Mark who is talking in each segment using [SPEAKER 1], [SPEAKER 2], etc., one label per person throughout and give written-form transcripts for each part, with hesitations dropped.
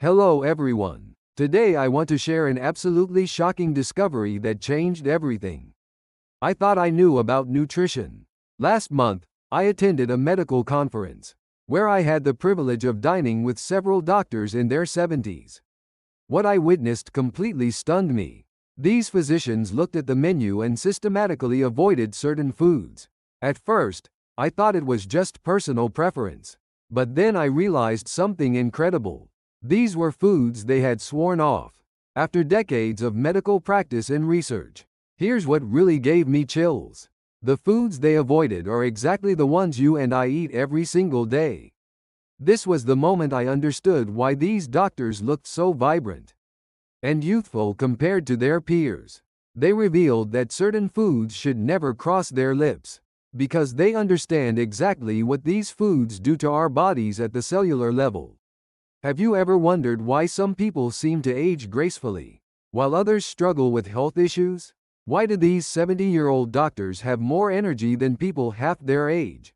[SPEAKER 1] Hello everyone. Today I want to share an absolutely shocking discovery that changed everything. I thought I knew about nutrition. Last month, I attended a medical conference, where I had the privilege of dining with several doctors in their 70s. What I witnessed completely stunned me. These physicians looked at the menu and systematically avoided certain foods. At first, I thought it was just personal preference. But then I realized something incredible. These were foods they had sworn off. After decades of medical practice and research, here's what really gave me chills. The foods they avoided are exactly the ones you and I eat every single day. This was the moment I understood why these doctors looked so vibrant and youthful compared to their peers. They revealed that certain foods should never cross their lips, because they understand exactly what these foods do to our bodies at the cellular level. Have you ever wondered why some people seem to age gracefully, while others struggle with health issues? Why do these 70-year-old doctors have more energy than people half their age?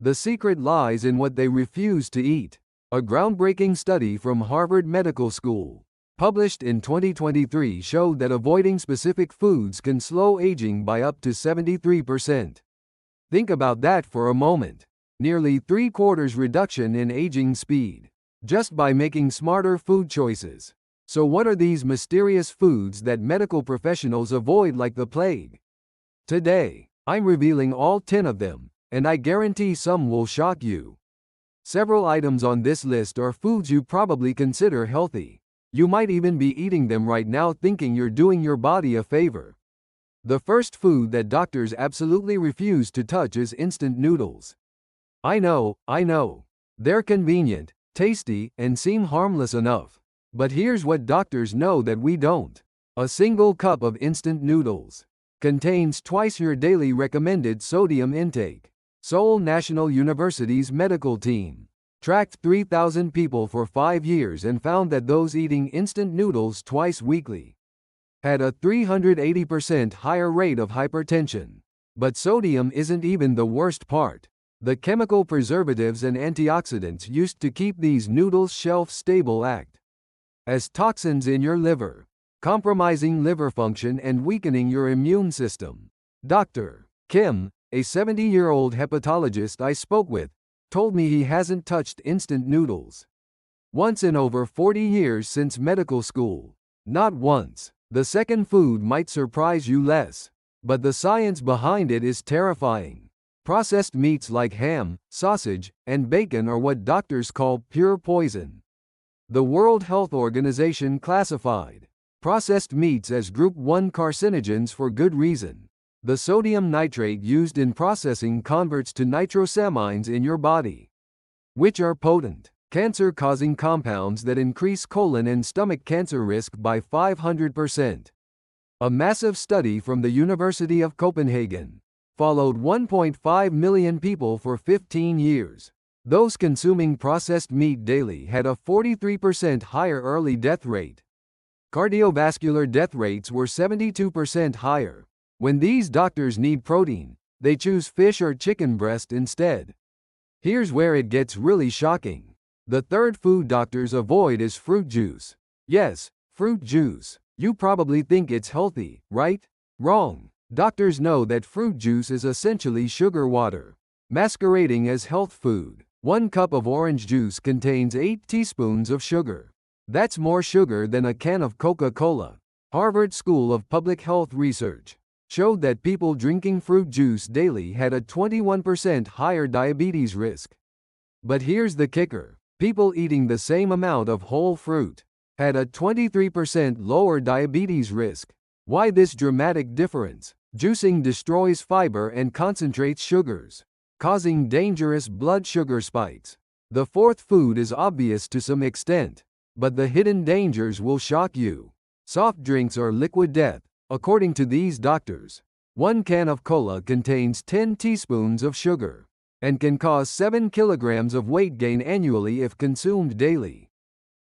[SPEAKER 1] The secret lies in what they refuse to eat. A groundbreaking study from Harvard Medical School, published in 2023, showed that avoiding specific foods can slow aging by up to 73%. Think about that for a moment. Nearly 3/4 reduction in aging speed, just by making smarter food choices. So what are these mysterious foods that medical professionals avoid like the plague? Today, I'm revealing all 10 of them, and I guarantee some will shock you. Several items on this list are foods you probably consider healthy. You might even be eating them right now thinking you're doing your body a favor. The first food that doctors absolutely refuse to touch is instant noodles. I know. They're convenient, tasty, and seem harmless enough. But here's what doctors know that we don't. A single cup of instant noodles contains twice your daily recommended sodium intake. Seoul National University's medical team tracked 3,000 people for 5 years and found that those eating instant noodles twice weekly had a 380% higher rate of hypertension. But sodium isn't even the worst part. The chemical preservatives and antioxidants used to keep these noodles shelf-stable act as toxins in your liver, compromising liver function and weakening your immune system. Dr. Kim, a 70-year-old hepatologist I spoke with, told me he hasn't touched instant noodles once in over 40 years since medical school. Not once. The second food might surprise you less, but the science behind it is terrifying. Processed meats like ham, sausage, and bacon are what doctors call pure poison. The World Health Organization classified processed meats as Group 1 carcinogens for good reason. The sodium nitrate used in processing converts to nitrosamines in your body, which are potent, cancer-causing compounds that increase colon and stomach cancer risk by 500%. A massive study from the University of Copenhagen followed 1.5 million people for 15 years. Those consuming processed meat daily had a 43% higher early death rate. Cardiovascular death rates were 72% higher. When these doctors need protein, they choose fish or chicken breast instead. Here's where it gets really shocking. The third food doctors avoid is fruit juice. Yes, fruit juice. You probably think it's healthy, right? Wrong. Doctors know that fruit juice is essentially sugar water, masquerading as health food. 1 cup of orange juice contains 8 teaspoons of sugar. That's more sugar than a can of Coca-Cola. Harvard School of Public Health research showed that people drinking fruit juice daily had a 21% higher diabetes risk. But here's the kicker. People eating the same amount of whole fruit had a 23% lower diabetes risk. Why this dramatic difference? Juicing destroys fiber and concentrates sugars, causing dangerous blood sugar spikes. The fourth food is obvious to some extent, but the hidden dangers will shock you. Soft drinks are liquid death, according to these doctors. 1 can of cola contains 10 teaspoons of sugar and can cause 7 kilograms of weight gain annually if consumed daily.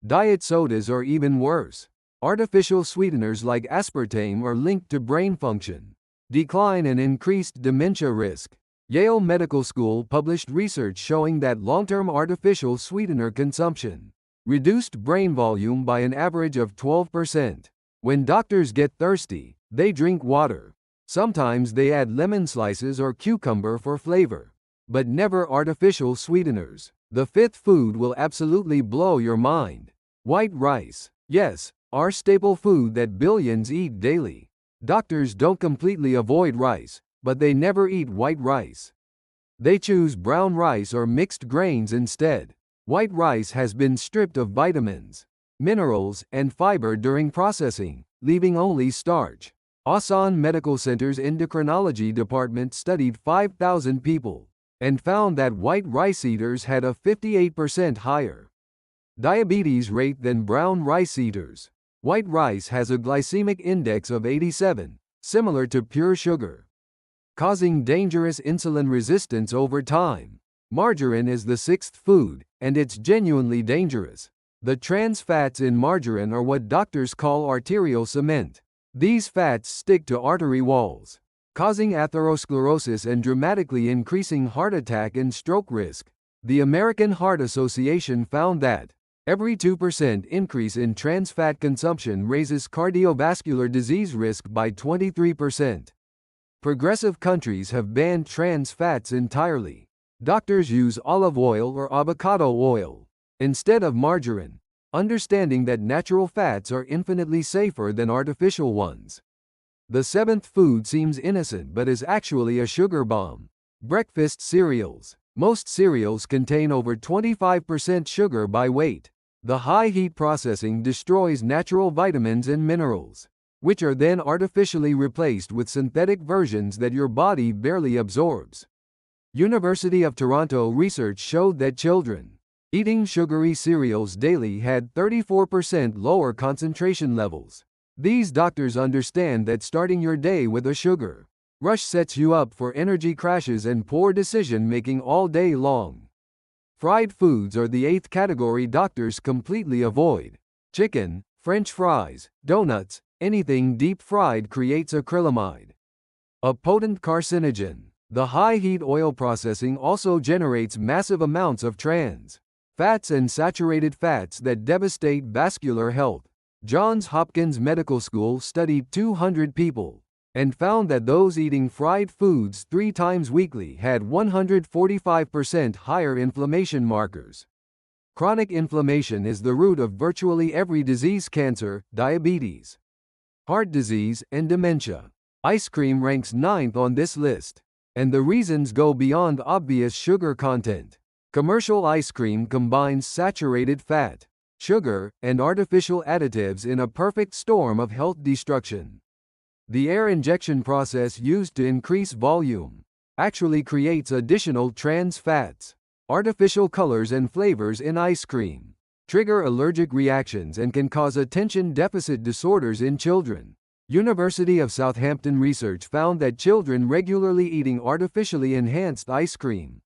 [SPEAKER 1] Diet sodas are even worse. Artificial sweeteners like aspartame are linked to brain function decline and increased dementia risk. Yale Medical School published research showing that long-term artificial sweetener consumption reduced brain volume by an average of 12%. When doctors get thirsty, they drink water. Sometimes they add lemon slices or cucumber for flavor, but never artificial sweeteners. The fifth food will absolutely blow your mind. White rice. Yes, our staple food that billions eat daily. Doctors don't completely avoid rice, but they never eat white rice. They choose brown rice or mixed grains instead. White rice has been stripped of vitamins, minerals, and fiber during processing, leaving only starch. Asan Medical Center's endocrinology department studied 5,000 people and found that white rice eaters had a 58% higher diabetes rate than brown rice eaters. White rice has a glycemic index of 87, similar to pure sugar, causing dangerous insulin resistance over time. Margarine is the sixth food, and it's genuinely dangerous. The trans fats in margarine are what doctors call arterial cement. These fats stick to artery walls, causing atherosclerosis and dramatically increasing heart attack and stroke risk. The American Heart Association found that every 2% increase in trans fat consumption raises cardiovascular disease risk by 23%. Progressive countries have banned trans fats entirely. Doctors use olive oil or avocado oil instead of margarine, understanding that natural fats are infinitely safer than artificial ones. The seventh food seems innocent but is actually a sugar bomb. Breakfast cereals. Most cereals contain over 25% sugar by weight. The high heat processing destroys natural vitamins and minerals, which are then artificially replaced with synthetic versions that your body barely absorbs. University of Toronto research showed that children eating sugary cereals daily had 34% lower concentration levels. These doctors understand that starting your day with a sugar rush sets you up for energy crashes and poor decision-making all day long. Fried foods are the eighth category doctors completely avoid. Chicken, French fries, donuts, anything deep-fried creates acrylamide, a potent carcinogen. The high-heat oil processing also generates massive amounts of trans fats and saturated fats that devastate vascular health. Johns Hopkins Medical School studied 200 people and found that those eating fried foods 3 times weekly had 145% higher inflammation markers. Chronic inflammation is the root of virtually every disease: cancer, diabetes, heart disease, and dementia. Ice cream ranks 9th on this list, and the reasons go beyond obvious sugar content. Commercial ice cream combines saturated fat, sugar, and artificial additives in a perfect storm of health destruction. The air injection process used to increase volume actually creates additional trans fats. Artificial colors and flavors in ice cream trigger allergic reactions and can cause attention deficit disorders in children. University of Southampton research found that children regularly eating artificially enhanced ice cream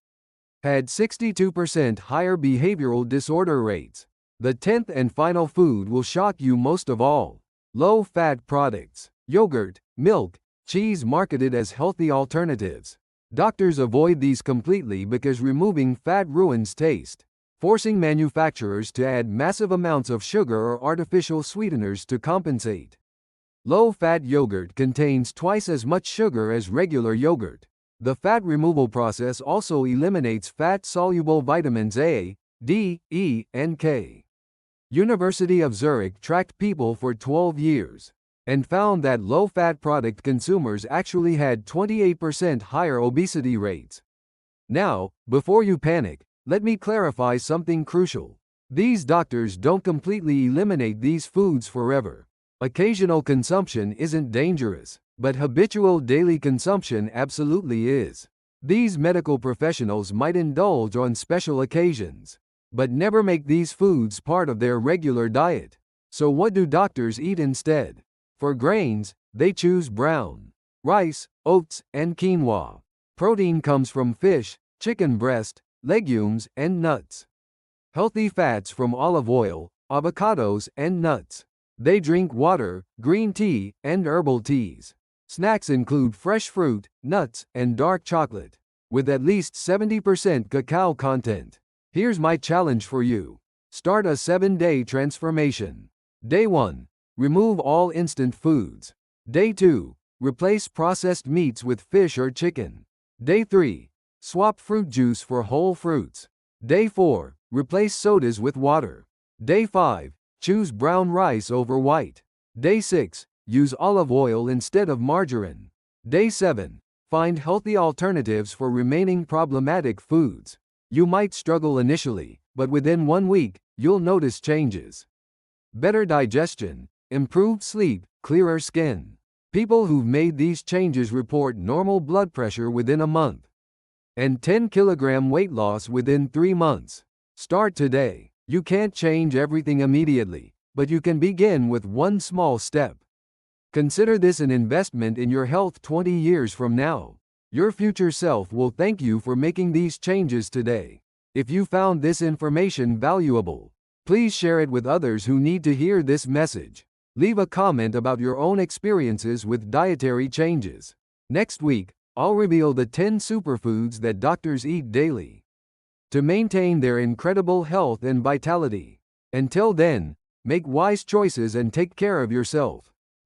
[SPEAKER 1] had 62% higher behavioral disorder rates. The 10th and final food will shock you most of all: low-fat products. Yogurt, milk, cheese marketed as healthy alternatives. Doctors avoid these completely because removing fat ruins taste, forcing manufacturers to add massive amounts of sugar or artificial sweeteners to compensate. Low-fat yogurt contains twice as much sugar as regular yogurt. The fat removal process also eliminates fat-soluble vitamins A, D, E, and K. University of Zurich tracked people for 12 years and found that low-fat product consumers actually had 28% higher obesity rates. Now, before you panic, let me clarify something crucial. These doctors don't completely eliminate these foods forever. Occasional consumption isn't dangerous, but habitual daily consumption absolutely is. These medical professionals might indulge on special occasions, but never make these foods part of their regular diet. So what do doctors eat instead? For grains, they choose brown rice, oats, and quinoa. Protein comes from fish, chicken breast, legumes, and nuts. Healthy fats from olive oil, avocados, and nuts. They drink water, green tea, and herbal teas. Snacks include fresh fruit, nuts, and dark chocolate, with at least 70% cacao content. Here's my challenge for you. Start a 7-day transformation. Day 1. Remove all instant foods. Day 2. Replace processed meats with fish or chicken. Day 3. Swap fruit juice for whole fruits. Day 4. Replace sodas with water. Day 5. Choose brown rice over white. Day 6. Use olive oil instead of margarine. Day 7. Find healthy alternatives for remaining problematic foods. You might struggle initially, but within 1 week, you'll notice changes. Better digestion, improved sleep, clearer skin. People who've made these changes report normal blood pressure within a month and 10-kilogram weight loss within 3 months. Start today. You can't change everything immediately, but you can begin with one small step. Consider this an investment in your health 20 years from now. Your future self will thank you for making these changes today. If you found this information valuable, please share it with others who need to hear this message. Leave a comment about your own experiences with dietary changes. Next week, I'll reveal the 10 superfoods that doctors eat daily to maintain their incredible health and vitality. Until then, make wise choices and take care of yourself.